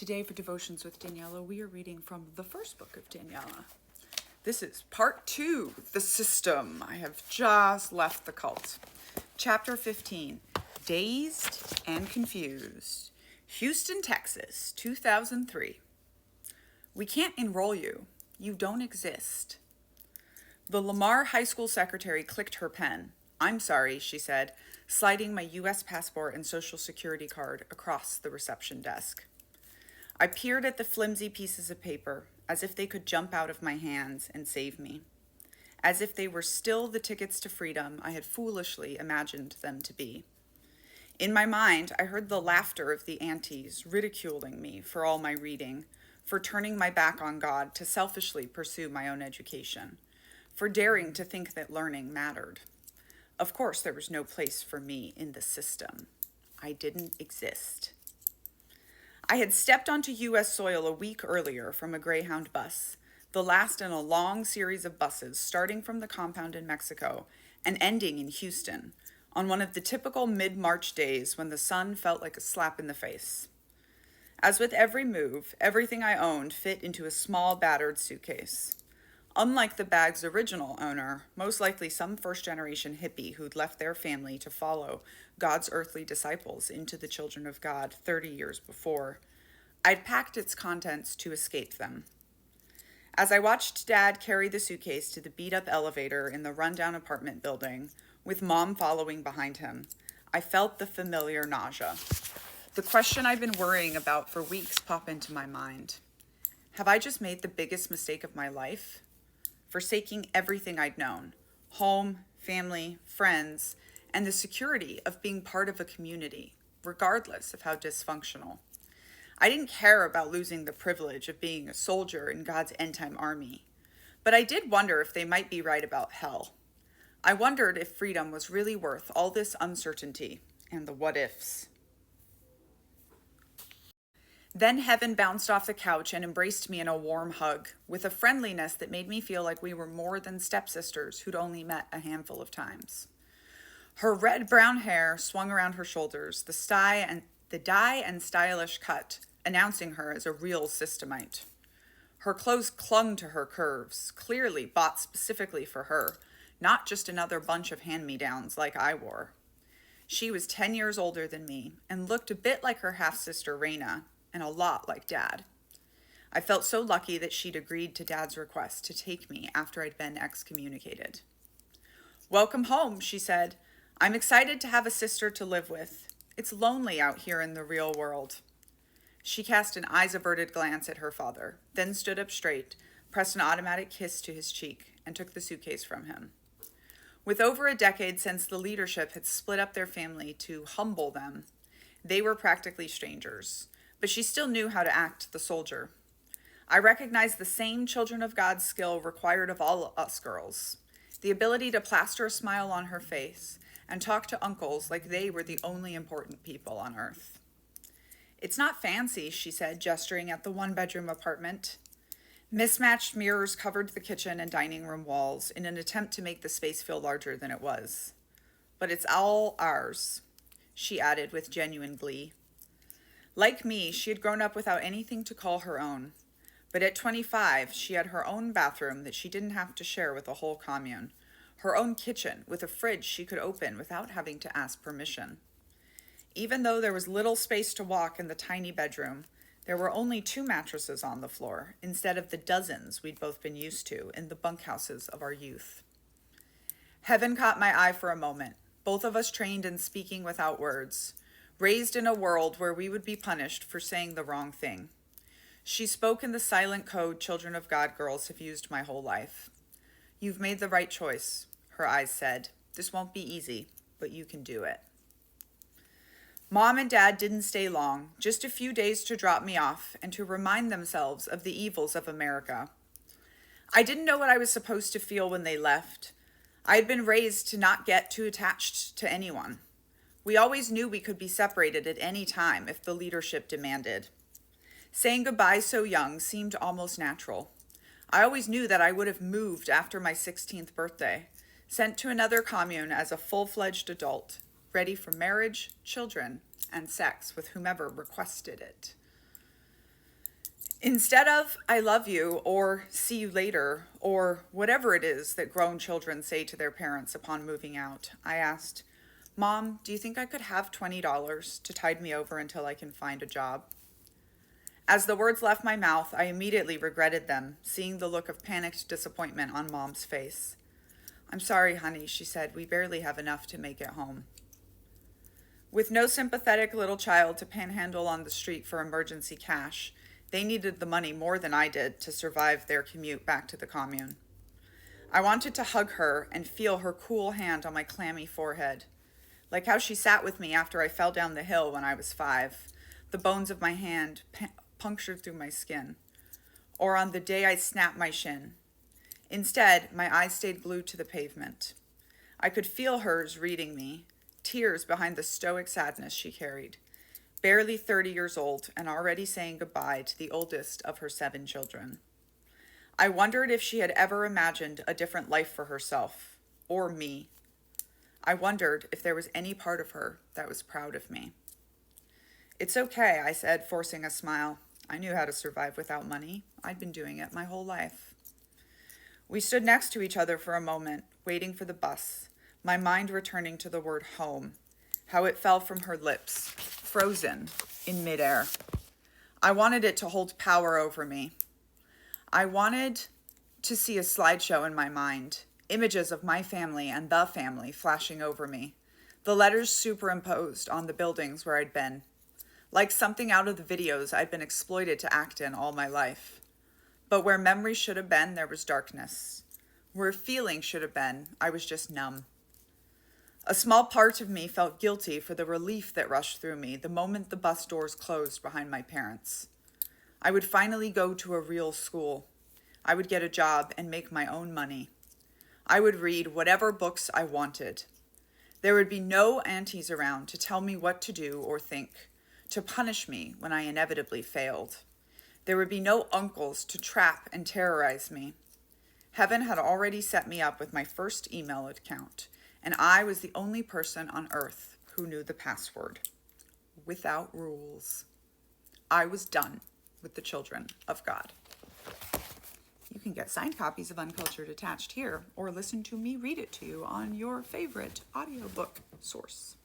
Today for Devotions with Daniella, we are reading from the first book of Daniella. This is part 2, The System. I have just left the cult. Chapter 15, Dazed and Confused. Houston, Texas, 2003. We can't enroll you. You don't exist. The Lamar High School secretary clicked her pen. I'm sorry, she said, sliding my U.S. passport and social security card across the reception desk. I peered at the flimsy pieces of paper, as if they could jump out of my hands and save me. As if they were still the tickets to freedom I had foolishly imagined them to be. In my mind, I heard the laughter of the aunties ridiculing me for all my reading, for turning my back on God to selfishly pursue my own education, for daring to think that learning mattered. Of course, there was no place for me in the system. I didn't exist. I had stepped onto U.S. soil a week earlier from a Greyhound bus, the last in a long series of buses starting from the compound in Mexico and ending in Houston, on one of the typical mid-March days when the sun felt like a slap in the face. As with every move, everything I owned fit into a small, battered suitcase. Unlike the bag's original owner, most likely some first-generation hippie who'd left their family to follow God's earthly disciples into the children of God 30 years before, I'd packed its contents to escape them. As I watched Dad carry the suitcase to the beat-up elevator in the rundown apartment building, with Mom following behind him, I felt the familiar nausea. The question I've been worrying about for weeks pop into my mind. Have I just made the biggest mistake of my life? Forsaking everything I'd known, home, family, friends, and the security of being part of a community, regardless of how dysfunctional. I didn't care about losing the privilege of being a soldier in God's end-time army, but I did wonder if they might be right about hell. I wondered if freedom was really worth all this uncertainty and the what-ifs. Then heaven bounced off the couch and embraced me in a warm hug, with a friendliness that made me feel like we were more than stepsisters who'd only met a handful of times. Her red-brown hair swung around her shoulders, the dye and stylish cut, announcing her as a real systemite. Her clothes clung to her curves, clearly bought specifically for her, not just another bunch of hand-me-downs like I wore. She was 10 years older than me and looked a bit like her half-sister Raina, and a lot like Dad. I felt so lucky that she'd agreed to Dad's request to take me after I'd been excommunicated. Welcome home, she said. I'm excited to have a sister to live with. It's lonely out here in the real world. She cast an eyes-averted glance at her father, then stood up straight, pressed an automatic kiss to his cheek, and took the suitcase from him. With over a decade since the leadership had split up their family to humble them, they were practically strangers. But she still knew how to act the soldier. I recognized the same children of God skill required of all us girls, the ability to plaster a smile on her face and talk to uncles like they were the only important people on earth. It's not fancy, she said, gesturing at the one-bedroom apartment. Mismatched mirrors covered the kitchen and dining room walls in an attempt to make the space feel larger than it was. But it's all ours, she added with genuine glee. Like me, she had grown up without anything to call her own. But at 25, she had her own bathroom that she didn't have to share with a whole commune, her own kitchen with a fridge she could open without having to ask permission. Even though there was little space to walk in the tiny bedroom, there were only 2 mattresses on the floor instead of the dozens we'd both been used to in the bunkhouses of our youth. Heaven caught my eye for a moment, both of us trained in speaking without words, raised in a world where we would be punished for saying the wrong thing. She spoke in the silent code children of God girls have used my whole life. You've made the right choice, her eyes said. This won't be easy, but you can do it. Mom and Dad didn't stay long, just a few days to drop me off and to remind themselves of the evils of America. I didn't know what I was supposed to feel when they left. I had been raised to not get too attached to anyone. We always knew we could be separated at any time if the leadership demanded. Saying goodbye so young seemed almost natural. I always knew that I would have moved after my 16th birthday, sent to another commune as a full-fledged adult, ready for marriage, children, and sex with whomever requested it. Instead of "I love you" or "see you later" or whatever it is that grown children say to their parents upon moving out, I asked, "Mom, do you think I could have $20 to tide me over until I can find a job?" As the words left my mouth, I immediately regretted them, seeing the look of panicked disappointment on Mom's face. "I'm sorry, honey," she said. "We barely have enough to make it home." With no sympathetic little child to panhandle on the street for emergency cash, they needed the money more than I did to survive their commute back to the commune. I wanted to hug her and feel her cool hand on my clammy forehead, like how she sat with me after I fell down the hill when I was 5, the bones of my hand punctured through my skin, or on the day I snapped my shin. Instead, my eyes stayed glued to the pavement. I could feel hers reading me, tears behind the stoic sadness she carried, barely 30 years old and already saying goodbye to the oldest of her 7 children. I wondered if she had ever imagined a different life for herself, or me. I wondered if there was any part of her that was proud of me. "It's okay," I said, forcing a smile. I knew how to survive without money. I'd been doing it my whole life. We stood next to each other for a moment, waiting for the bus, my mind returning to the word home, how it fell from her lips, frozen in midair. I wanted it to hold power over me. I wanted to see a slideshow in my mind, images of my family and the family flashing over me, the letters superimposed on the buildings where I'd been, like something out of the videos I'd been exploited to act in all my life. But where memory should have been, there was darkness. Where feeling should have been, I was just numb. A small part of me felt guilty for the relief that rushed through me the moment the bus doors closed behind my parents. I would finally go to a real school. I would get a job and make my own money. I would read whatever books I wanted. There would be no aunties around to tell me what to do or think, to punish me when I inevitably failed. There would be no uncles to trap and terrorize me. Heaven had already set me up with my first email account, and I was the only person on earth who knew the password. Without rules. I was done with the children of God. You can get signed copies of Uncultured attached here, or listen to me read it to you on your favorite audiobook source.